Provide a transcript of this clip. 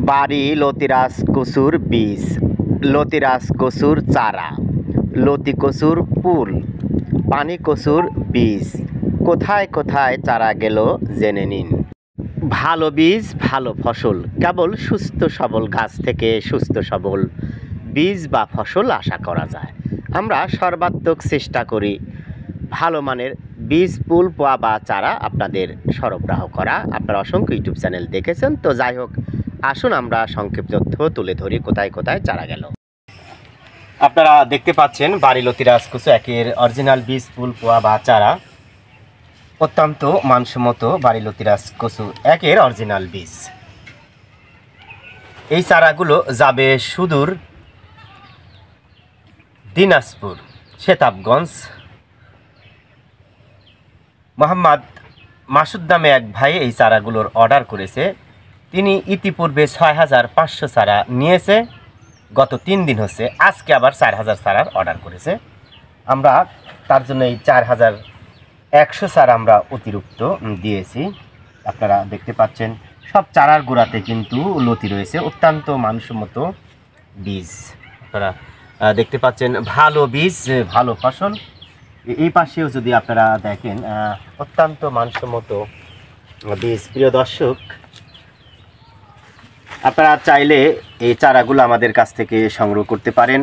বাড়ি লতিরাজ কচুর বীজ, লতিরাজ কচুর চারা, লতি কচুর পুল, পানি কচুর বীজ, কোথায় কোথায় চারা গেল জেনে নিন। ভালো বীজ ভালো ফসল, কেবল সুস্থ সবল গাছ থেকে সুস্থ সবল বীজ বা ফসল আশা করা যায়। আমরা সর্বাত্মক চেষ্টা করি ভালো মানের বীজ, পুল, পোয়া বা চারা আপনাদের সরবরাহ করা। আপনারা অসংখ্য ইউটিউব চ্যানেল দেখেছেন, তো যাই হোক, আসুন আমরা সংক্ষিপ্ত তথ্য তুলে ধরি কোথায় কোথায় চারা গেল। আপনারা দেখতে পাচ্ছেন বাড়ি লতিরাজ কচু একের অরিজিনাল বীজ, পুল, পোয়া বা চারা, অত্যন্ত মানসম্মত বাড়ি লতিরাজ কচু একের অরিজিনাল বীজ। এই চারাগুলো যাবে সুদূর দিনাজপুর, সেতাবগঞ্জ। মোহাম্মদ মাসুদ নামে এক ভাই এই চারাগুলোর অর্ডার করেছে। তিনি ইতিপূর্বে ৬,৫০০ চারা নিয়েছে, গত ৩ দিন হচ্ছে। আজকে আবার ৪,০০০ চারার অর্ডার করেছে। আমরা তার জন্য এই ৪,১০০ চারা আমরা অতিরিক্ত দিয়েছি। আপনারা দেখতে পাচ্ছেন সব চারার গোড়াতে কিন্তু লতি রয়েছে, অত্যন্ত মানসম্মত বীজ। আপনারা দেখতে পাচ্ছেন ভালো বীজ ভালো ফসল। এই পাশেও যদি আপনারা দেখেন অত্যন্ত মানসম্মত বীজ। প্রিয় দর্শক, আপনারা চাইলে এই চারাগুলো আমাদের কাছ থেকে সংগ্রহ করতে পারেন।